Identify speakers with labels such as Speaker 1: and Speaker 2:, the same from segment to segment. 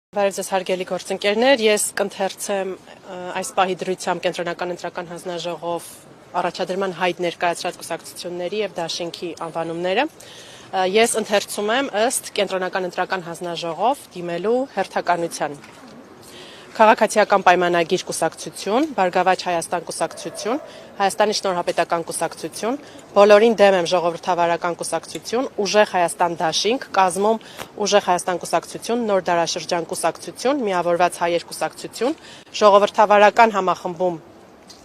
Speaker 1: Բարև ձեզ հարգելի գործընկերներ, ես կընթերցեմ այս պահի դրությամբ կենտրոնական ընտրական հանձնաժողով առաջադրման հայտ ներկայացրած կուսակցությունների եւ դաշինքի անվանումները։ Ես ընթերցում եմ ըստ կենտրոնական ընտրական հանձնաժողով դիմելու հերթականության։ Քաղաքացիական պայմանագիր կուսակցություն, Բարգավաճ Հայաստան կուսակցություն, Հայաստանի Շնորհապետական կուսակցություն, բոլորին դեմ եմ ժողովրդավարական կուսակցություն, Ուժեղ Հայաստան դաշինք, կազմում Ուժեղ Հայաստան կուսակցություն, Նոր դարաշրջան կուսակցություն, Միավորված հայեր կուսակցություն, Ժողովրդավարական համախմբում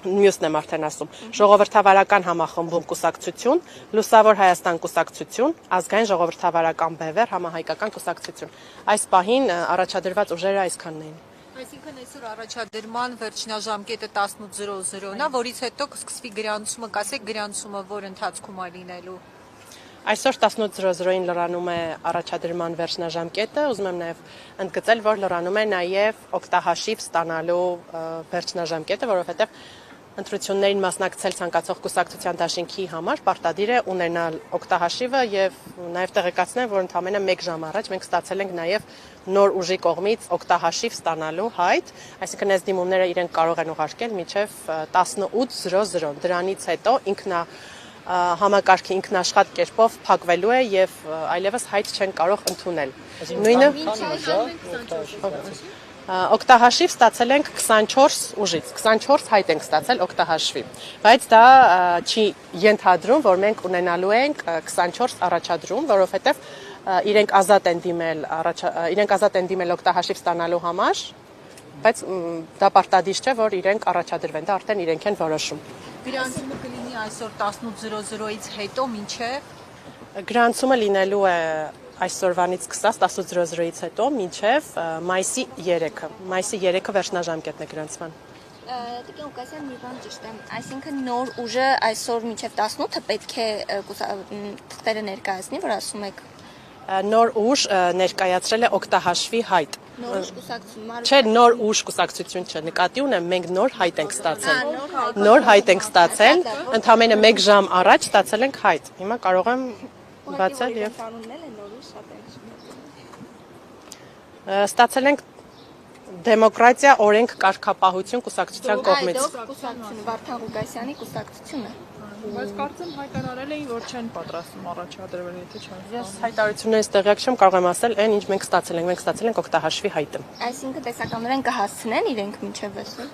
Speaker 1: մյուսն եմ արդեն ասում, Ժողովրդավարական համախմբում կուսակցություն, Լուսավոր Հայաստան կուսակցություն, Ազգային ժողովրդավարական բևեռ համահայկական կուսակցություն։ Այս պահին առաջադրված ուժերը այսքանն էին։
Speaker 2: Այսինքն այսօր առաջադրման վերջնաժամկետը 18:00-ն է, որից հետո կսկսվի գրանցումը, կասեք գրանցումը որ ընթացքում է լինելու։
Speaker 1: Այսօր 18:00-ին լրանում է առաջադրման վերջնաժամկետը, ուզում եմ նաև ընդգծել, որ լրանում է նաև օգտահաշիվ ստանալու վերջնաժամկետը, որովհետև ընտրություններին մասնակցել ցանկացող կուսակցության դաշինքի համար պարտադիր է ունենալ օգտահաշիվը եւ նաեւ տեղեկացնել, որ ընդամենը 1 ժամ առաջ մենք ստացել ենք նաեւ նոր ուժի կողմից օգտահաշիվ ստանալու հայտ, այսինքն այս դիմումները իրենք կարող են ուղարկել մինչեւ 18:00։ Դրանից հետո համակարգը ինքնաշխատ կերպով փակվելու է եւ այլևս հայտ չեն կարող ընդունել։ Նույնը օգտահաշիվ ստացել ենք 24 ուժից, 24 հայտ ենք ստացել օգտահաշվի, բայց դա չի ենթադրում, որ մենք ունենալու ենք 24 առաջադրում, որովհետև իրենք ազատ են դիմել օգտահաշիվ ստանալու համար, բայց դա պարտադիր չէ, որ իրենք առաջադրվեն, դա արդեն իրենք են որոշում։
Speaker 2: Գրանցումը կլինի այսօր 18:00-ից հետո մինչև
Speaker 1: Գրանցումը լինելու է այսօրվանից սկսած 18:00-ից հետո մինչև մայիսի 3-ը։ Մայիսի 3-ը վերջնաժամկետն է գրանցման։
Speaker 3: Տիկին Ուկասյան մի բան ճիշտ է, այսինքն նոր ուժը այսօր մինչև 18-ը պետք է թղթերը ներկայացնի, որ ասում եք
Speaker 1: Նոր ուժ ներկայացրել է օգտահաշվի հայտ։
Speaker 3: նոր ուժ կուսակցություն։
Speaker 1: Չէ, նոր ուժ կուսակցություն չէ, նկատի ունեմ, մենք նոր հայտ ենք ստացել։ Նոր հայտ ենք ստացել, ընդամենը 1 ժամ առաջ ստացել ենք հայտ։ Հիմա կարող եմ բացել եւ ստացել ենք դեմոկրատիա, օրենք, կարգապահություն կուսակցության կողմից։
Speaker 3: Կուսակցությունը Վարդան Ղուկասյանի կուսակցությունը։
Speaker 4: Բայց կարծեմ հայտարարել էին, որ չեն պատրաստվում առաջադրվել, եթե չեն։
Speaker 1: Ես հայտարարություններից տեղյակ չեմ, կարող եմ ասել, այն ինչ մենք ստացել ենք օգտահաշվի հայտը։
Speaker 3: Այսինքն տեսականորեն կհասցնեն իրենք մինչև այսօր։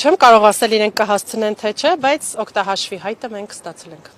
Speaker 1: Չեմ կարող ասել իրենք կհասցնեն թե չէ, բայց օգտահաշվի հայտը մենք ստացել ենք։